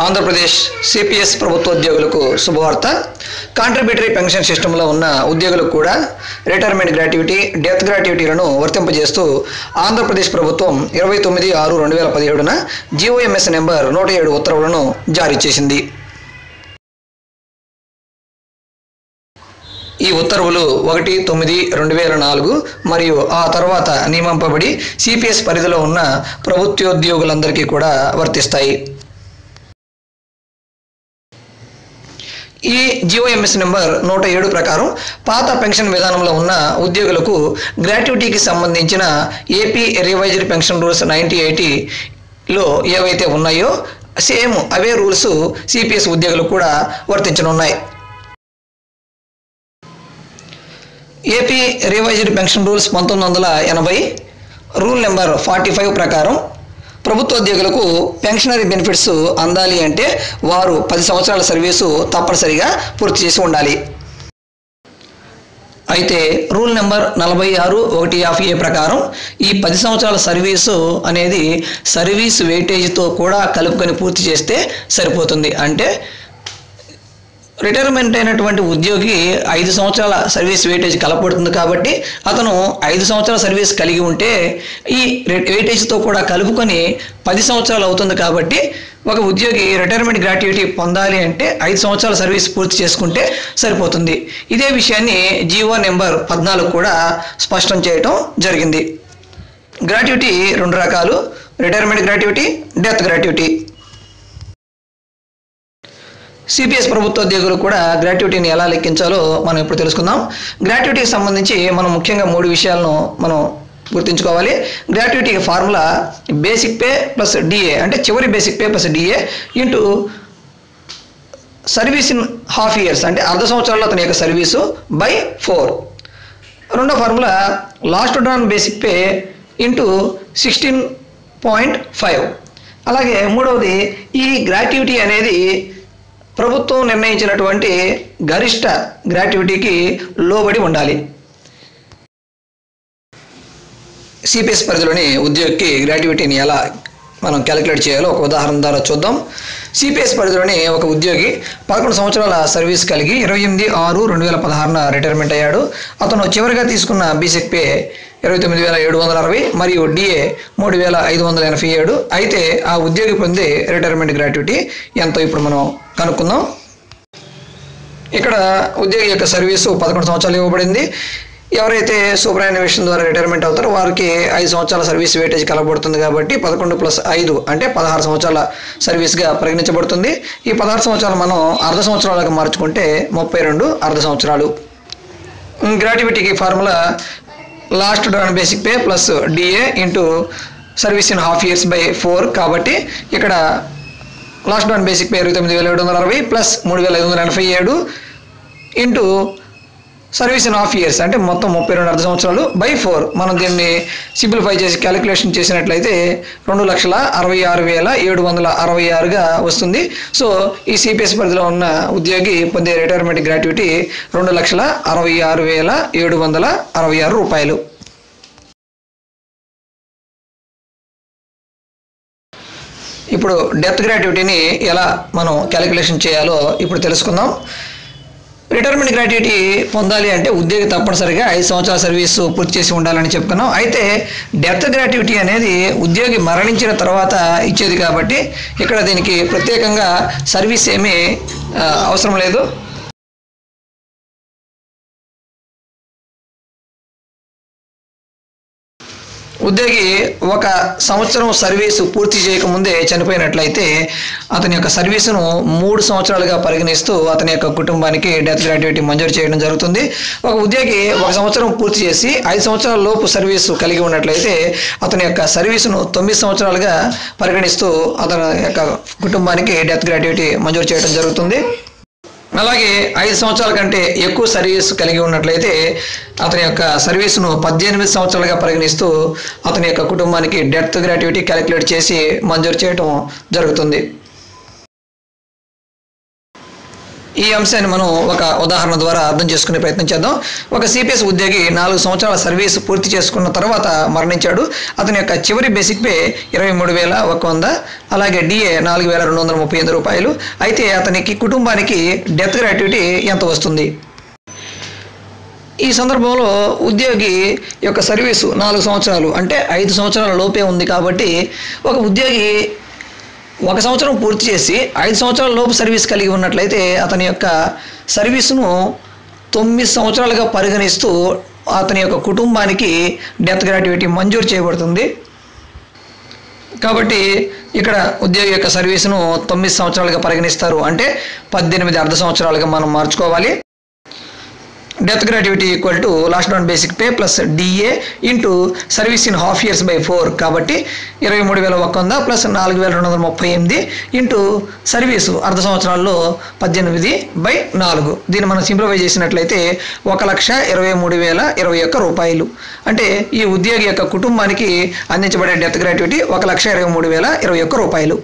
Andhra Pradesh CPS ప్రభుత్వ ఉద్యోగులకు శుభవార్త. కాంట్రిబ్యూటరీ పెన్షన్ సిస్టంలో ఉన్న ఉద్యోగులకు కూడా రిటైర్మెంట్ గ్రాట్యుటీ, డెత్ గ్రాట్యుటీలను వర్తింపజేస్తూ ఆంధ్రప్రదేశ్ ప్రభుత్వం 29/6/2017న జీఓఎంఎస్ నెంబర్ 107 ఉత్తర్వులను జారీ చేసింది. ఈ ఉత్తర్వులు 1/9/2004 మరియు ఆ తర్వాత నియమింపబడి సిపిఎస్ పరిధిలో ఉన్న ప్రభుత్వోద్యోగులందరికీ కూడా వర్తిస్తాయి. ఈ జీఓఎంఎస్ నెంబర్ 107 ప్రకారం పాత పెన్షన్ విధానంలో ఉన్న ఉద్యోగులకు గ్రాట్యుటీకి సంబంధించిన ఏపీ రివైజ్డ్ పెన్షన్ రూల్స్ 1980లో ఏవైతే ఉన్నాయో సేమ్ అవే రూల్స్ సిపిఎస్ ఉద్యోగులకు కూడా వర్తించనున్నాయి. AP revised pension rules 1980 rule number 45 ప్రకారం ప్రభుత్వోద్యోగులకు పెన్షనరీ బెనిఫిట్స్ అందాలి అంటే వారు 10 సంవత్సరాల సర్వీసు తప్పనిసరిగా పూర్తి చేసి ఉండాలి. అయితే రూల్ నెంబర్ 46(1)(a) ప్రకారం ఈ 10 సంవత్సరాల సర్వీసు అనేది సర్వీస్ వెయిటేజ్తో కూడా కలుపుకొని పూర్తి చేస్తే సరిపోతుంది. అంటే రిటైర్మెంట్ అయినటువంటి ఉద్యోగి 5 సంవత్సరాల సర్వీస్ వెయిటేజ్ కలపబడుతుంది కాబట్టి అతను 5 సంవత్సరాల సర్వీస్ కలిగి ఉంటే ఈ వెయిటేజ్తో కూడా కలుపుకొని 10 సంవత్సరాలు అవుతుంది. కాబట్టి ఒక ఉద్యోగి రిటైర్మెంట్ గ్రాట్యుటీ పొందాలి అంటే 5 సంవత్సరాల సర్వీస్ పూర్తి చేసుకుంటే సరిపోతుంది. ఇదే విషయాన్ని జీవో నెంబర్ 14 కూడా స్పష్టం చేయటం జరిగింది. గ్రాట్యుటీ 2 రకాలు: retirement gratuity, death gratuity. CPS ప్రభుత్వోద్యోగులు కూడా గ్రాట్యుటీని ఎలా లెక్కించాలో మనం ఇప్పుడు తెలుసుకుందాం. గ్రాట్యుటీకి సంబంధించి మనం ముఖ్యంగా 3 విషయాలను మనం గుర్తుంచుకోవాలి. Gratuity formula basic pay plus DA, అంటే చివరి basic pay plus DA into service in half years, అంటే అర్ధ సంవత్సరాల్లో అతని యొక్క సర్వీసు బై 4. రెండో formula last drawn basic pay into 16.5. అలాగే మూడవది ఈ గ్రాట్యుటీ అనేది ప్రభుత్వం నిర్ణయించినటువంటి గరిష్ట గ్రాట్యుటీకి లోబడి ఉండాలి. సిపిఎస్ పరిధిలోని ఉద్యోగికి గ్రాట్యుటీని ఎలా మనం క్యాలిక్యులేట్ చేయాలో ఒక ఉదాహరణ ద్వారా చూద్దాం. సిపిఎస్ పరిధిలోని ఒక ఉద్యోగి 11 సంవత్సరాల సర్వీస్ కలిగి 29/6/2016న రిటైర్మెంట్ అయ్యాడు. అతను చివరిగా తీసుకున్న బేసిక్ పే 29,760 మరియు డిఏ 3,587. అయితే ఆ ఉద్యోగి పొందే రిటైర్మెంట్ గ్రాట్యుటీ ఎంతో ఇప్పుడు మనం కనుక్కుందాం. ఇక్కడ ఉద్యోగి యొక్క సర్వీసు 11 సంవత్సరాలు ఇవ్వబడింది. ఎవరైతే సూపరాన్యువేషన్ ద్వారా రిటైర్మెంట్ అవుతారో వారికి 5 సంవత్సరాల సర్వీస్ వెయిటేజ్ కలబడుతుంది కాబట్టి 11 + 5 అంటే 16 సంవత్సరాల సర్వీస్గా పరిగణించబడుతుంది. ఈ 16 సంవత్సరాలు మనం అర్ధ సంవత్సరాలకు మార్చుకుంటే 32 అర్ధ సంవత్సరాలు. గ్రాట్యుటీకి formula last drawn basic pay plus DA into service in half years by 4. కాబట్టి ఇక్కడ last drawn basic pay 29,760 plus 3,587 into service in half years అంటే మొత్తం 32 అర్ధ సంవత్సరాలు బై 4. మనం దీన్ని సింప్లిఫై చేసి క్యాలిక్యులేషన్ చేసినట్లయితే 2,66,766గా వస్తుంది. సో ఈ సిపిఎస్ పరిధిలో ఉన్న ఉద్యోగి పొందే రిటైర్మెంట్ గ్రాట్యుటీ 2,66,766 రూపాయలు. ఇప్పుడు డెత్ గ్రాట్యుటీని ఎలా మనం క్యాలిక్యులేషన్ చేయాలో ఇప్పుడు తెలుసుకుందాం. రిటైర్మెంట్ గ్రాట్యుటీ పొందాలి అంటే ఉద్యోగి తప్పనిసరిగా 5 సంవత్సరాల సర్వీసు పూర్తి చేసి ఉండాలని చెప్పుకున్నాం. అయితే డెత్ గ్రాట్యుటీ అనేది ఉద్యోగి మరణించిన తర్వాత ఇచ్చేది కాబట్టి ఇక్కడ దీనికి ప్రత్యేకంగా సర్వీస్ ఏమీ అవసరం లేదు. ఉద్యోగి 1 సంవత్సరం సర్వీసు పూర్తి చేయకముందే చనిపోయినట్లయితే అతని యొక్క సర్వీసును 3 సంవత్సరాలుగా పరిగణిస్తూ అతని యొక్క కుటుంబానికి డెత్ గ్రాట్యుటీ మంజూరు చేయడం జరుగుతుంది. ఒక ఉద్యోగి 1 సంవత్సరం పూర్తి చేసి 5 సంవత్సరాల లోపు సర్వీసు కలిగి ఉన్నట్లయితే అతని యొక్క సర్వీసును 9 సంవత్సరాలుగా పరిగణిస్తూ అతని యొక్క కుటుంబానికి డెత్ గ్రాట్యుటీ మంజూరు చేయడం జరుగుతుంది. అలాగే 5 సంవత్సరాల కంటే ఎక్కువ సర్వీస్ కలిగి ఉన్నట్లయితే అతని యొక్క సర్వీసును 18 సంవత్సరాలుగా పరిగణిస్తూ అతని యొక్క కుటుంబానికి డెత్ గ్రాట్యుటీ క్యాలిక్యులేట్ చేసి మంజూరు చేయడం జరుగుతుంది. ఈ అంశాన్ని మనం ఒక ఉదాహరణ ద్వారా అర్థం చేసుకునే ప్రయత్నం చేద్దాం. ఒక సిపిఎస్ ఉద్యోగి 4 సంవత్సరాల సర్వీస్ పూర్తి చేసుకున్న తర్వాత మరణించాడు. అతని యొక్క చివరి బేసిక్ పే 23,100, అలాగే డిఏ 4,238 రూపాయలు. అయితే అతనికి కుటుంబానికి డెత్ గ్రాట్యుటీ ఎంత వస్తుంది? ఈ సందర్భంలో ఉద్యోగి యొక్క సర్వీసు 4 సంవత్సరాలు అంటే 5 సంవత్సరాల లోపే ఉంది కాబట్టి ఒక ఉద్యోగి 1 సంవత్సరం పూర్తి చేసి 5 సంవత్సరాల లోపు సర్వీస్ కలిగి ఉన్నట్లయితే అతని యొక్క సర్వీసును 9 సంవత్సరాలుగా పరిగణిస్తూ అతని యొక్క కుటుంబానికి డెత్ గ్రాట్యుటీ మంజూరు చేయబడుతుంది. కాబట్టి ఇక్కడ ఉద్యోగి యొక్క సర్వీసును 9 సంవత్సరాలుగా పరిగణిస్తారు. అంటే 18 అర్ధ సంవత్సరాలుగా మనం మార్చుకోవాలి. Death gratuity equal to last drawn basic pay plus DA into service in half years by 4 కాబట్టి 23,100 ప్లస్ 4,238 ఇంటూ సర్వీసు అర్ధ సంవత్సరాల్లో 18/4. దీన్ని మనం సింప్లిఫై చేసినట్లయితే 1,23,021 రూపాయలు. అంటే ఈ ఉద్యోగి యొక్క కుటుంబానికి అందించబడే డెత్ గ్రాట్యుటీ 1,23,021 రూపాయలు.